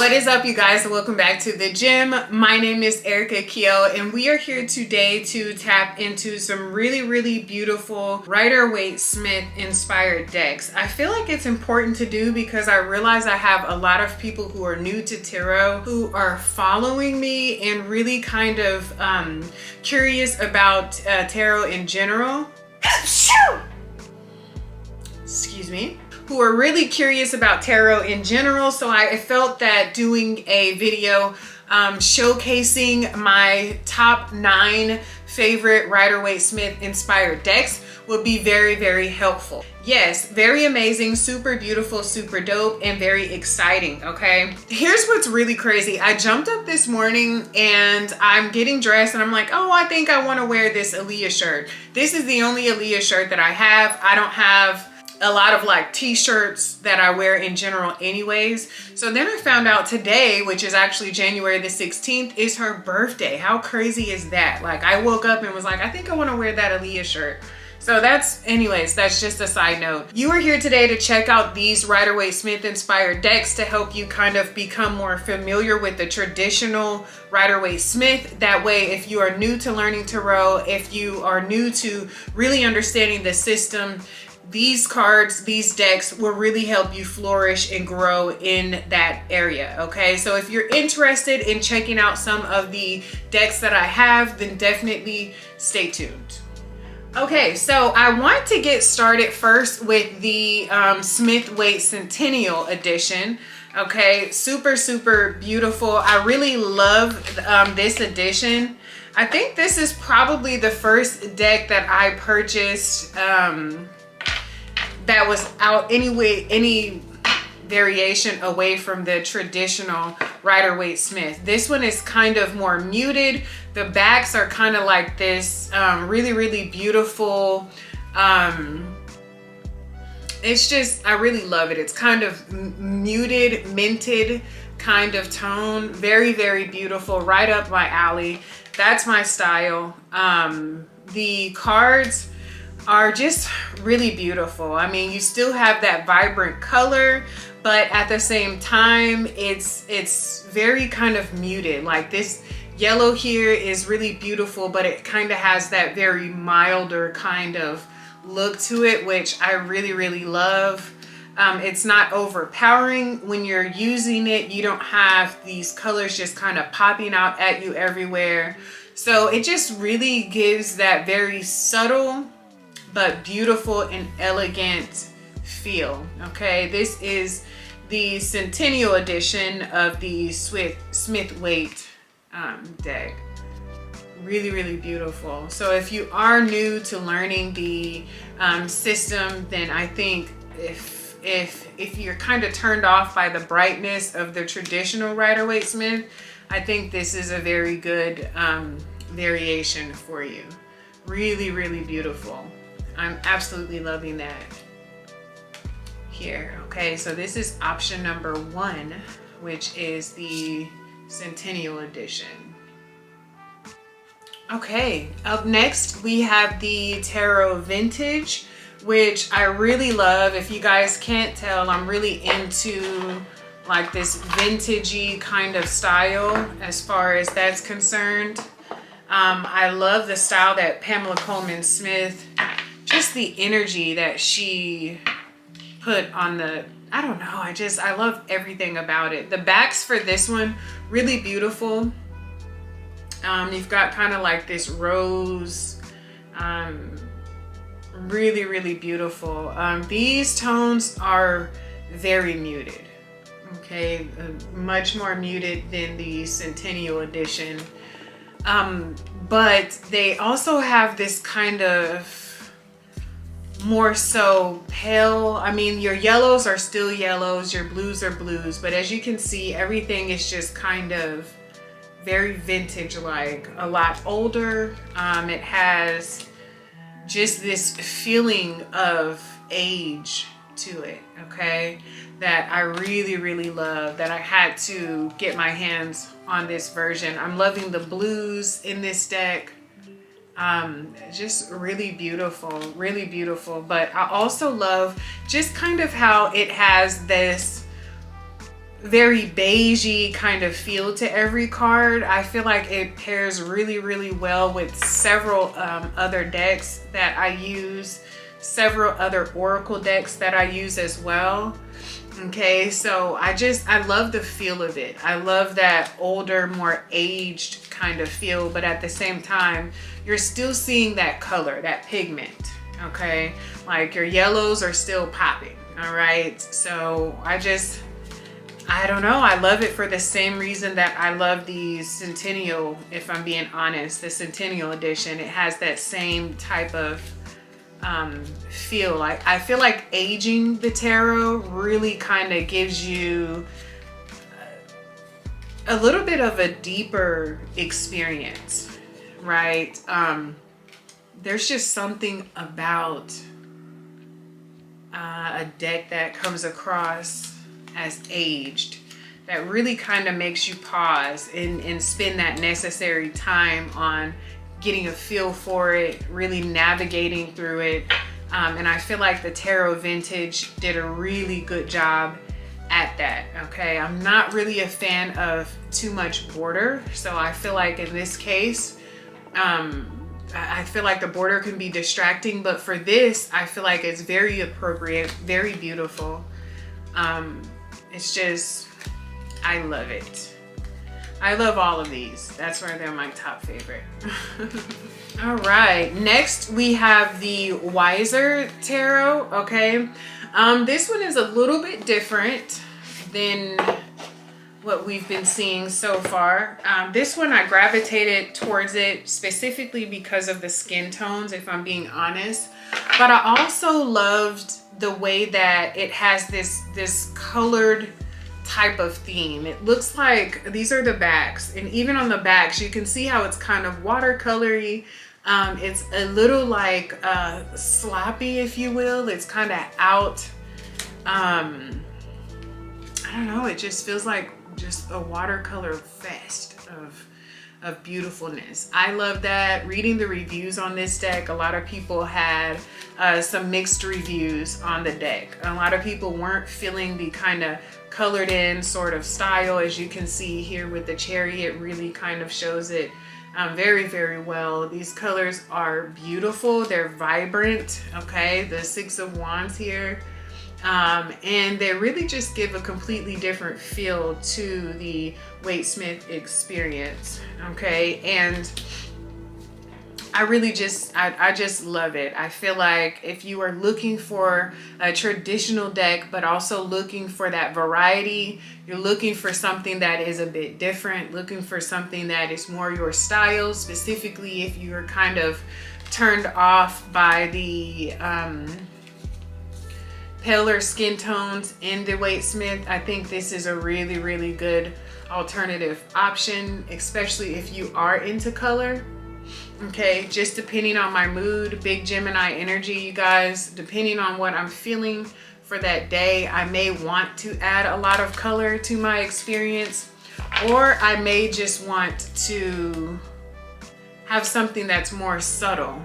What is up, you guys? Welcome back to the gym. My name is Erica Keyel, and we are here today to tap into some really beautiful Rider-Waite Smith inspired decks. I feel like it's important to do because I realize I have a lot of people who are new to tarot who are following me and really kind of curious about tarot in general. Excuse me. Who are really curious about tarot in general. So I felt that doing a video showcasing my top 9 favorite Rider-Waite Smith inspired decks would be very helpful. Yes, very amazing, super beautiful, super dope, and very exciting, okay? Here's what's really crazy. I jumped up this morning and I'm getting dressed and I'm like, oh, I think I want to wear this Aaliyah shirt. This is the only Aaliyah shirt that I have. I don't have a lot of like t-shirts that I wear in general anyways. So then I found out today, which is actually January the 16th, is her birthday. How crazy is that? Like, I woke up and was like, I think I want to wear that Aaliyah shirt. So that's just a side note. You are here today to check out these Rider-Waite Smith inspired decks to help you kind of become more familiar with the traditional Rider-Waite Smith. That way, if you are new to learning tarot, if you are new to really understanding the system, these cards, these decks will really help you flourish and grow in that area, okay? So if you're interested in checking out some of the decks that I have, then definitely stay tuned. Okay, so I want to get started first with the Smith-Waite Centennial Edition. Okay, super beautiful. I really love this edition. I think this is probably the first deck that I purchased that was out any variation away from the traditional Rider-Waite Smith. This one is kind of more muted. The backs are kind of like this really beautiful. It's just, I really love it. It's kind of muted, minted kind of tone. Very beautiful, right up my alley. That's my style. The cards are just really beautiful. I mean, you still have that vibrant color, but at the same time, it's very kind of muted. Like this yellow here is really beautiful, but it kind of has that very milder kind of look to it, which I really love. It's not overpowering when you're using it. You don't have these colors just kind of popping out at you everywhere. So it just really gives that very subtle but beautiful and elegant feel. Okay, this is the Centennial Edition of the Smith-Waite deck. Really beautiful. So if you are new to learning the system, then I think if you're kind of turned off by the brightness of the traditional Rider-Waite Smith, I think this is a very good variation for you. Really beautiful. I'm absolutely loving that here. Okay, so this is option number 1, which is the Centennial Edition. Okay, up next we have the Tarot Vintage, which I really love. If you guys can't tell, I'm really into like this vintagey kind of style as far as that's concerned. I love the style that Pamela Coleman Smith, just the energy that she put on the, I don't know, I love everything about it. The backs for this one, really beautiful. You've got kind of like this rose, really beautiful. These tones are very muted, okay, much more muted than the Centennial Edition. But they also have this kind of more so pale. I mean, your yellows are still yellows, your blues are blues, but as you can see, everything is just kind of very vintage, like a lot older. It has just this feeling of age to it, okay, that I really love, that I had to get my hands on this version. I'm loving the blues in this deck. Just really beautiful. But I also love just kind of how it has this very beigey kind of feel to every card. I feel like it pairs really, really well with several other decks that I use, several other Oracle decks that I use as well. Okay, so I love the feel of it. I love that older, more aged kind of feel, but at the same time, you're still seeing that color, that pigment, okay? Like your yellows are still popping, all right? So I don't know, I love it for the same reason that I love the Centennial, if I'm being honest, the Centennial edition. It has that same type of feel. Like I feel like aging the tarot really kind of gives you a little bit of a deeper experience, right? There's just something about a deck that comes across as aged that really kind of makes you pause and spend that necessary time on getting a feel for it, really navigating through it. And I feel like the Tarot Vintage did a really good job at that, okay? I'm not really a fan of too much border. So I feel like in this case, I feel like the border can be distracting, but for this, I feel like it's very appropriate, very beautiful. It's just, I love it. I love all of these. That's why they're my top favorite. All right, next we have the Wiser Tarot, okay? This one is a little bit different than what we've been seeing so far. This one I gravitated towards it specifically because of the skin tones, if I'm being honest. But I also loved the way that it has this colored type of theme. It looks like these are the backs, and even on the backs you can see how it's kind of watercolory. It's a little like sloppy, if you will. It's kind of out. I don't know, it just feels like just a watercolor fest of beautifulness. I love that. Reading the reviews on this deck, a lot of people had some mixed reviews on the deck. A lot of people weren't feeling the kind of colored in sort of style. As you can see here with the cherry, it really kind of shows it very, very well. These colors are beautiful. They're vibrant, okay? The Six of Wands here. And they really just give a completely different feel to the Waite Smith experience, okay? And I really just, I just love it. I feel like if you are looking for a traditional deck, but also looking for that variety, you're looking for something that is a bit different, looking for something that is more your style, specifically if you're kind of turned off by the paler skin tones in the Waite Smith, I think this is a really, really good alternative option, especially if you are into color. Okay, just depending on my mood, big Gemini energy, you guys, depending on what I'm feeling for that day, I may want to add a lot of color to my experience, or I may just want to have something that's more subtle.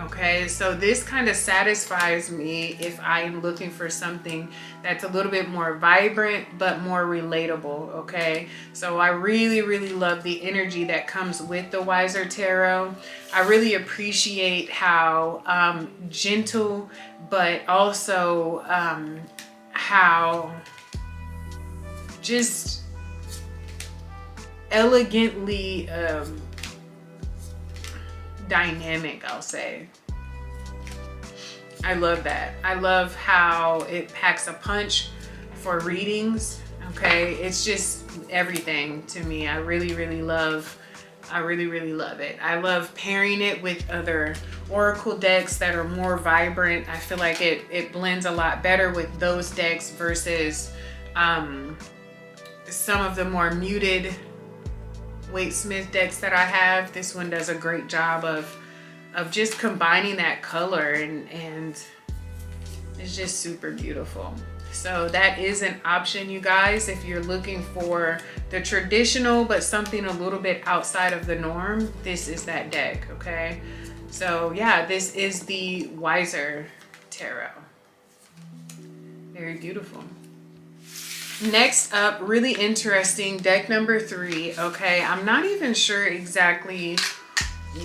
Okay, so this kind of satisfies me if I am looking for something that's a little bit more vibrant but more relatable. Okay, so I really, really love the energy that comes with the Wiser Tarot. I really appreciate how gentle, but also how just elegantly dynamic, I'll say. I love that. I love how it packs a punch for readings. Okay, it's just everything to me. I really, really love it. I love pairing it with other Oracle decks that are more vibrant. I feel like it blends a lot better with those decks versus some of the more muted Waite Smith decks that I have. This one does a great job of just combining that color, and it's just super beautiful. So that is an option, you guys, if you're looking for the traditional but something a little bit outside of the norm. This is that deck, okay? So yeah, this is the Wiser Tarot. Very beautiful. Next up, really interesting, deck number 3. Okay, I'm not even sure exactly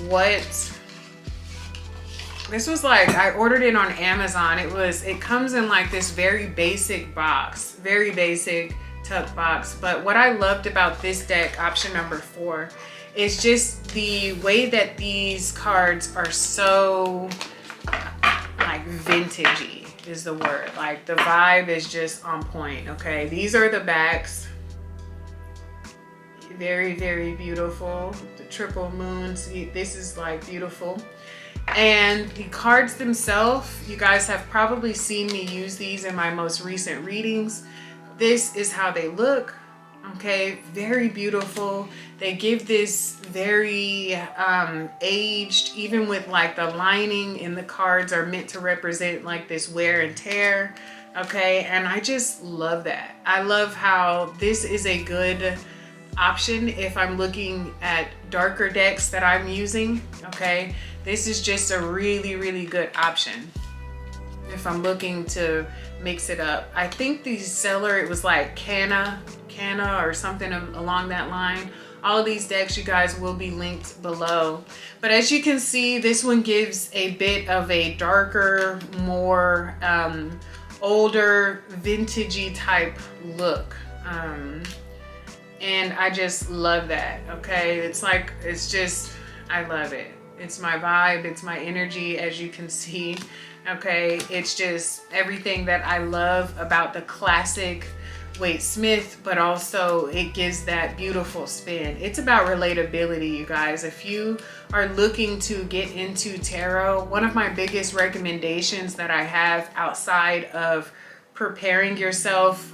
what this was like. I ordered it on Amazon. It comes in like this very basic box, very basic tuck box. But what I loved about this deck, option number 4, is just the way that these cards are so like vintagey is the word. Like the vibe is just on point. Okay, these are the backs. Very, very beautiful. The triple moons. This is like beautiful. And the cards themselves, you guys have probably seen me use these in my most recent readings. This is how they look. Okay, very beautiful. They give this very aged, even with like the lining in the cards are meant to represent like this wear and tear. Okay, and I just love that. I love how this is a good option if I'm looking at darker decks that I'm using. Okay, this is just a really, really good option if I'm looking to mix it up. I think the seller, it was like Canna or something along that line. All of these decks, you guys, will be linked below. But as you can see, this one gives a bit of a darker, more older, vintagey type look. And I just love that. Okay, it's just, I love it. It's my vibe, it's my energy, as you can see. Okay, it's just everything that I love about the classic Waite Smith, but also it gives that beautiful spin. It's about relatability, you guys. If you are looking to get into tarot, one of my biggest recommendations that I have outside of preparing yourself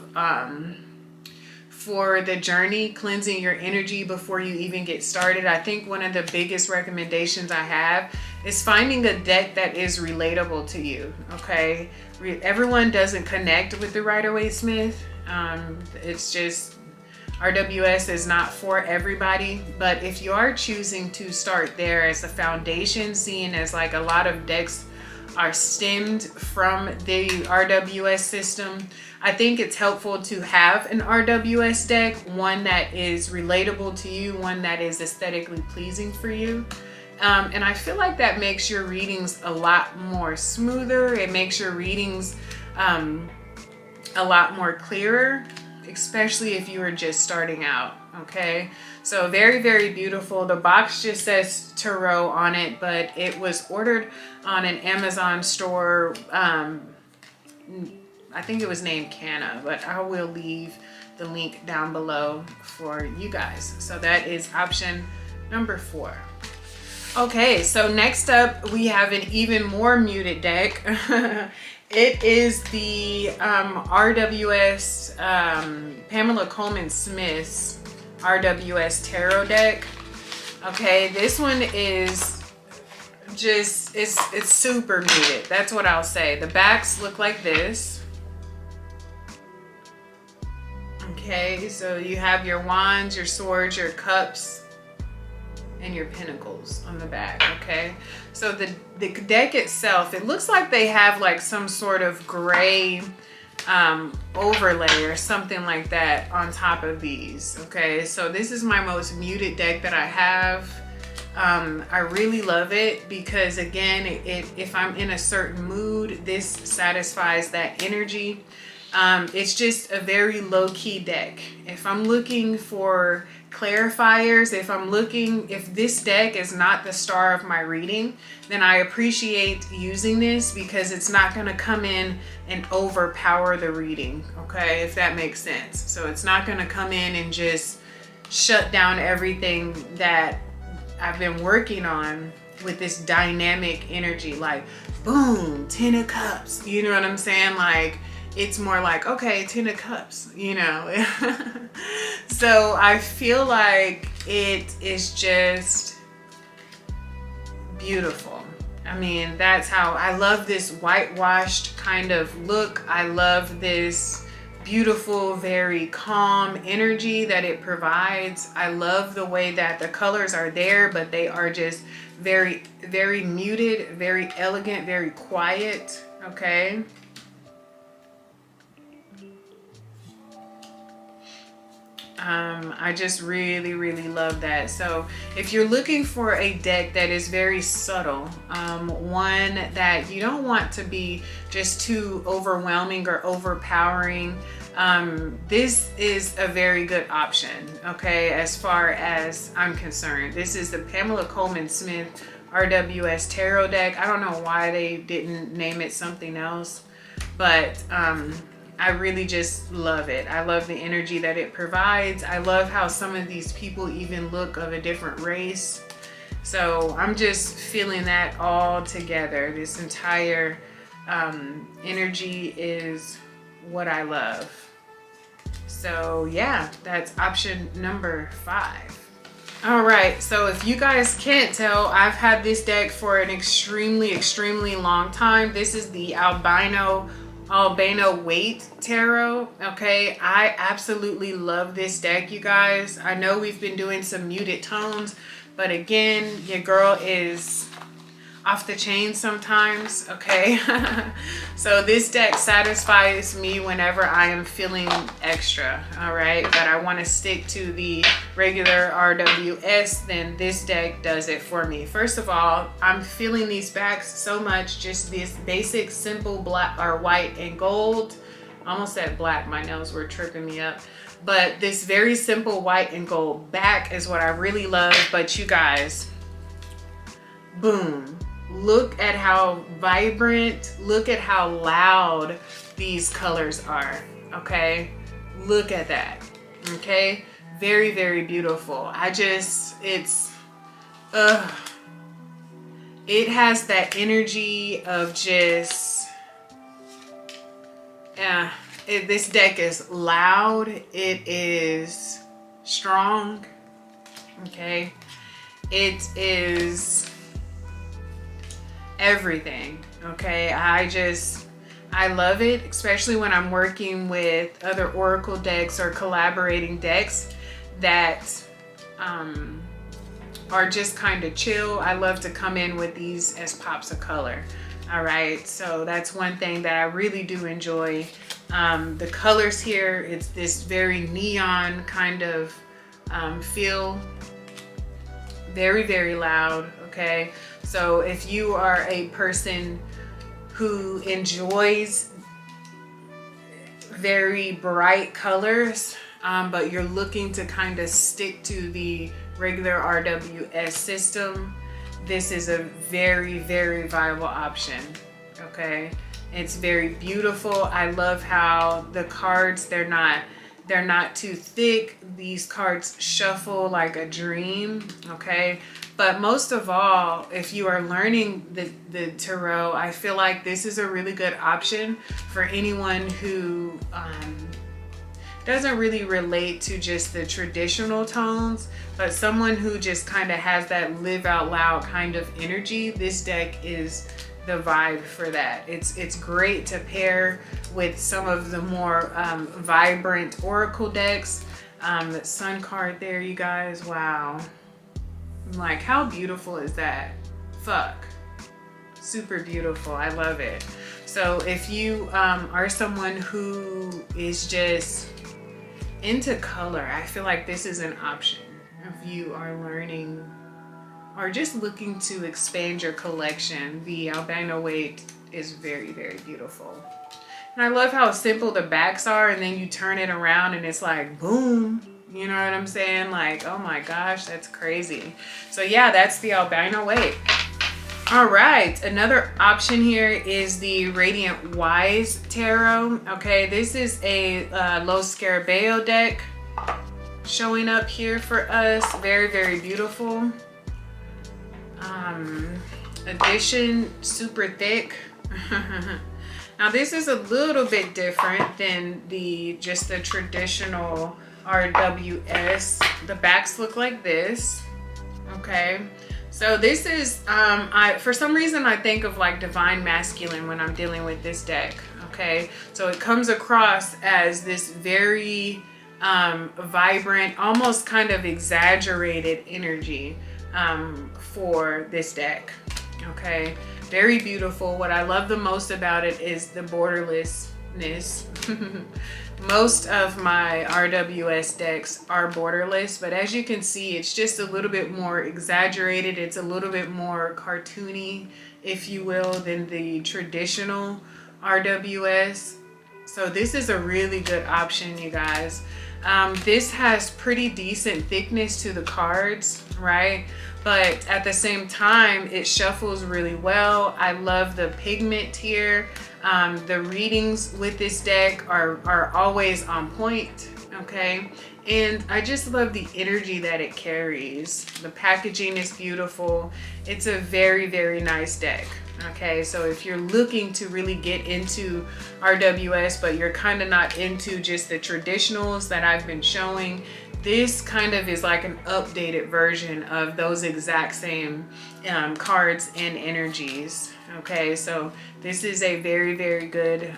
for the journey, cleansing your energy before you even get started, I think one of the biggest recommendations I have is finding a deck that is relatable to you. Okay, everyone doesn't connect with the Rider-Waite Smith. It's just, RWS is not for everybody, but if you are choosing to start there as a foundation, seeing as like a lot of decks are stemmed from the RWS system, I think it's helpful to have an RWS deck, one that is relatable to you, one that is aesthetically pleasing for you. And I feel like that makes your readings a lot more smoother. It makes your readings a lot more clearer, especially if you are just starting out. Okay, so very, very beautiful. The box just says tarot on it, but it was ordered on an Amazon store. I think it was named Canna, but I will leave the link down below for you guys. So that is option number 4. Okay, so next up we have an even more muted deck. It is the RWS Pamela Coleman Smith's RWS Tarot deck. Okay, this one is just, it's super muted. That's what I'll say. The backs look like this. Okay, so you have your wands, your swords, your cups, and your pentacles on the back. Okay, so the deck itself, it looks like they have like some sort of gray overlay or something like that on top of these. Okay, so this is my most muted deck that I have. I really love it because, again, if I'm in a certain mood, this satisfies that energy. It's just a very low-key deck. If I'm looking for clarifiers, if this deck is not the star of my reading, then I appreciate using this because it's not going to come in and overpower the reading. Okay, if that makes sense. So it's not going to come in and just shut down everything that I've been working on with this dynamic energy, like boom, 10 of cups, you know what I'm saying? Like, it's more like, okay, 10 of cups, you know. So I feel like it is just beautiful. I mean, that's how I love this whitewashed kind of look. I love this beautiful, very calm energy that it provides. I love the way that the colors are there, but they are just very, very muted, very elegant, very quiet. Okay. I just really, really love that. So if you're looking for a deck that is very subtle, one that you don't want to be just too overwhelming or overpowering, this is a very good option, okay, as far as I'm concerned. This is the Pamela Coleman Smith RWS Tarot deck. I don't know why they didn't name it something else, but I really just love it. I love the energy that it provides. I love how some of these people even look of a different race. So I'm just feeling that all together. This entire energy is what I love. So yeah, that's option number 5. All right, so if you guys can't tell, I've had this deck for an extremely long time. This is the Albino Waite Tarot. Okay, I absolutely love this deck, you guys. I know we've been doing some muted tones, but again, your girl is off the chain sometimes, okay? So this deck satisfies me whenever I am feeling extra, all right? But I want to stick to the regular RWS, then this deck does it for me. First of all, I'm feeling these backs so much, just this basic, simple black or white and gold. Almost said black, my nails were tripping me up. But this very simple white and gold back is what I really love. But you guys, boom. Look at how vibrant, look at how loud these colors are, okay? Look at that, okay? Very, very beautiful. It has that energy of just, this deck is loud, it is strong, okay? It is everything, okay? I love it, especially when I'm working with other oracle decks or collaborating decks that are just kind of chill. I love to come in with these as pops of color. All right, so that's one thing that I really do enjoy. The colors here, it's this very neon kind of feel. Very, very loud, okay? So if you are a person who enjoys very bright colors, but you're looking to kind of stick to the regular RWS system, this is a very, very viable option, okay? It's very beautiful. I love how the cards, they're not too thick. These cards shuffle like a dream, okay? But most of all, if you are learning the tarot, I feel like this is a really good option for anyone who doesn't really relate to just the traditional tones, but someone who just kind of has that live out loud kind of energy. This deck is the vibe for that. It's great to pair with some of the more vibrant oracle decks. The sun card there, you guys, wow. Like, how beautiful is that? Fuck, super beautiful. I love it. So if you are someone who is just into color, I feel like this is an option. If you are learning or just looking to expand your collection, the Albino Waite is very, very beautiful. And I love how simple the backs are, and then you turn it around and it's like, boom. You know what I'm saying? Like, oh my gosh, that's crazy. So yeah, that's the Albino Waite. All right, another option here is the Radiant Wise Tarot. Okay, this is a Los Scarabeo deck showing up here for us. Very, very beautiful. Edition, super thick. Now this is a little bit different than just the traditional RWS. The backs look like this, okay? So this is, for some reason I think of like Divine Masculine when I'm dealing with this deck, okay? So it comes across as this very vibrant, almost kind of exaggerated energy for this deck, okay? Very beautiful. What I love the most about it is the borderless Most of my RWS decks are borderless, but as you can see, it's just a little bit more exaggerated. It's a little bit more cartoony, if you will, than the traditional RWS. So this is a really good option, you guys. This has pretty decent thickness to the cards, right? But at the same time, it shuffles really well. I love the pigment here. The readings with this deck are always on point, okay? And I just love the energy that it carries. The packaging is beautiful. It's a very, very nice deck. Okay, so if you're looking to really get into RWS, but you're kind of not into just the traditionals that I've been showing, this kind of is like an updated version of those exact same cards and energies. Okay, so this is a very, very good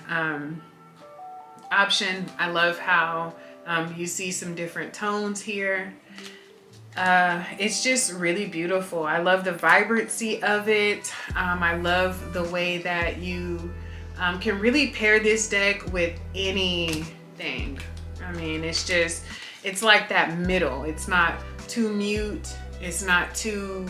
option. I love how you see some different tones here. It's just really beautiful. I love the vibrancy of it. I love the way that you can really pair this deck with anything. I mean, it's like that middle. It's not too mute. It's not too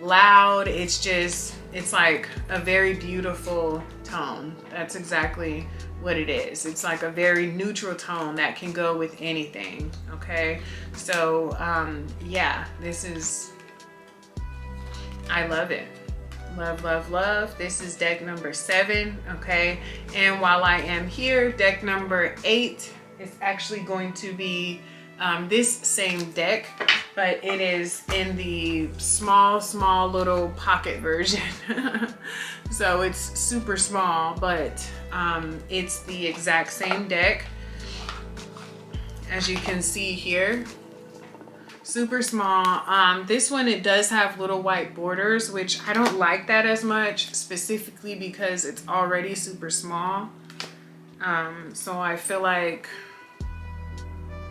loud. It's like a very beautiful tone. That's exactly what it is. It's like a very neutral tone that can go with anything. Okay, so yeah, I love it. Love, love, love. This is deck number 7. Okay, and while I am here, deck number 8 is actually going to be this same deck, but it is in the small little pocket version. So it's super small, but it's the exact same deck as you can see here. Super small. This one, it does have little white borders, which I don't like that as much, specifically because it's already super small. So I feel like,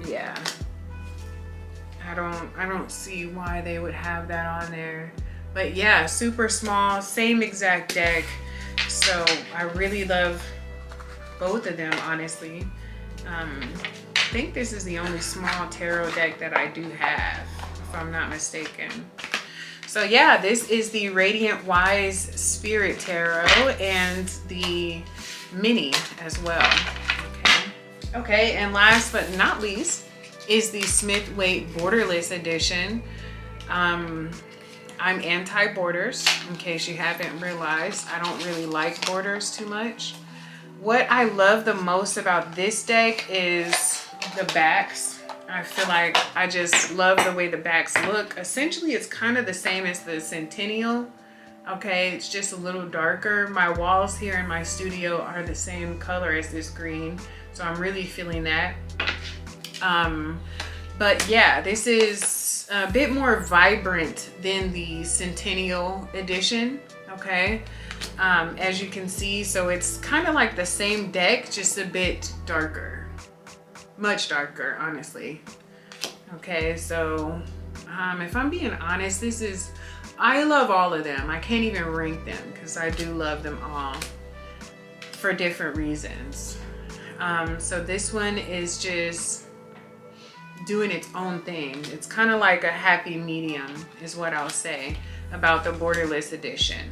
yeah, I don't see why they would have that on there. But yeah, super small, same exact deck. So I really love both of them, honestly. I think this is the only small tarot deck that I do have, if I'm not mistaken. So yeah, this is the Radiant Wise Spirit Tarot and the mini as well. Okay, and last but not least is the Smith-Waite Borderless Edition. I'm anti-borders, in case you haven't realized. I don't really like borders too much. What I love the most about this deck is the backs. I feel like I just love the way the backs look. Essentially, it's kind of the same as the Centennial. Okay, it's just a little darker. My walls here in my studio are the same color as this green, so I'm really feeling that. But yeah, this is a bit more vibrant than the Centennial Edition, okay? As you can see, so it's kind of like the same deck, just a bit darker. Much darker, honestly. Okay, so if I'm being honest, I love all of them. I can't even rank them because I do love them all for different reasons. So this one is just doing its own thing. It's kind of like a happy medium is what I'll say about the Borderless Edition.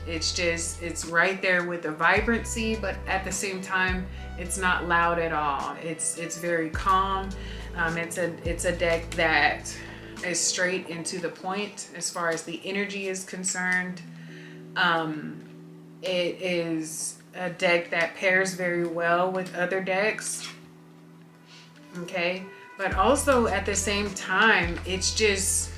It's right there with the vibrancy, but at the same time, it's not loud at all. It's very calm. It's a deck that is straight into the point as far as the energy is concerned. It is a deck that pairs very well with other decks. Okay, but also at the same time, it's just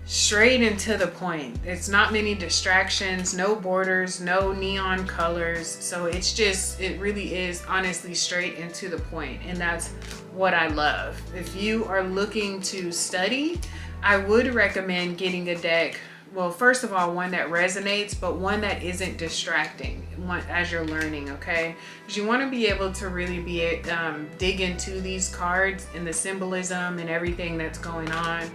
straight into the point. It's not many distractions, no borders, no neon colors. So it really is honestly straight into the point, and that's what I love. If you are looking to study, I would recommend getting a deck. Well, first of all, one that resonates, but one that isn't distracting as you're learning, okay? Because you want to be able to really dig into these cards and the symbolism and everything that's going on.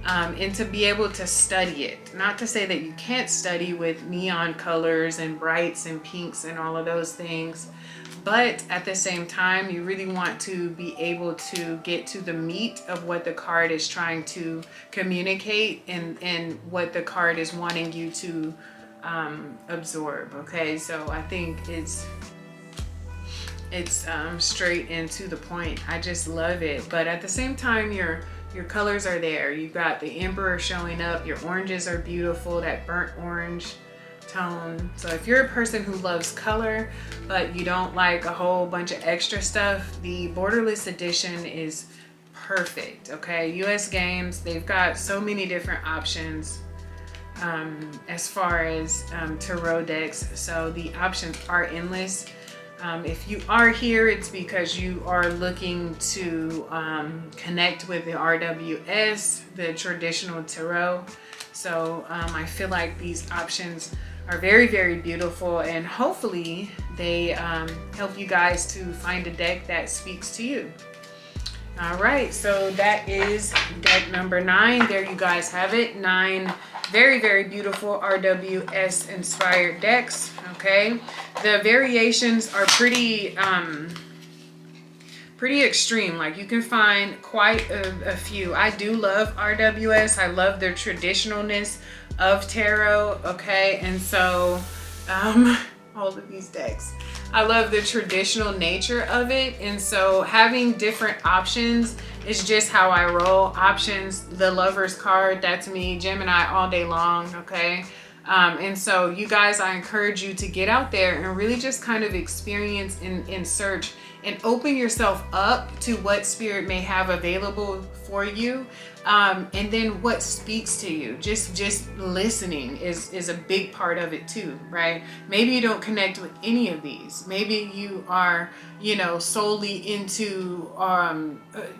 and to be able to study it. Not to say that you can't study with neon colors and brights and pinks and all of those things, but at the same time, you really want to be able to get to the meat of what the card is trying to communicate and what the card is wanting you to absorb. Okay, so I think it's straight and to the point. I just love it. But at the same time, your colors are there. You've got the Emperor showing up. Your oranges are beautiful, that burnt orange tone. So if you're a person who loves color but you don't like a whole bunch of extra stuff, the borderless edition is perfect. Okay, US Games, they've got so many different options as far as tarot decks, so the options are endless. If you are here, it's because you are looking to connect with the RWS, the traditional tarot. So I feel like these options are very, very beautiful, and hopefully they help you guys to find a deck that speaks to you. All right, so that is deck number 9. There you guys have it. 9 very, very beautiful RWS inspired decks. Okay, the variations are pretty extreme. Like, you can find quite a few. I do love RWS. I love their traditionalness of tarot. Okay, and so all of these decks, I love the traditional nature of it, and so having different options is just how I roll. Options, the Lover's card, that's me, Gemini all day long. Okay, and so you guys, I encourage you to get out there and really just kind of experience and search and open yourself up to what spirit may have available for you, and then what speaks to you. Just listening is a big part of it too, right? Maybe you don't connect with any of these. Maybe you are, solely into,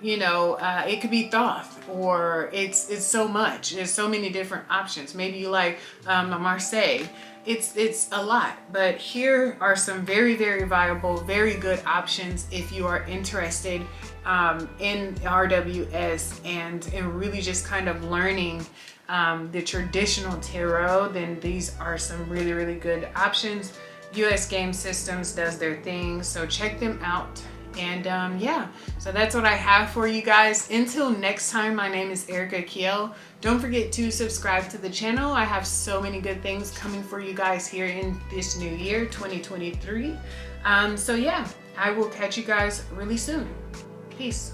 it could be Thoth, or it's so much. There's so many different options. Maybe you like Marseille. It's a lot, but here are some very, very viable, very good options if you are interested in RWS and really just kind of learning the traditional tarot. Then these are some really, really good options. US Game Systems does their thing, so check them out. And yeah, so that's what I have for you guys. Until next time, my name is Erica Keyel. Don't forget to subscribe to the channel. I have so many good things coming for you guys here in this new year, 2023. So yeah, I will catch you guys really soon. Peace.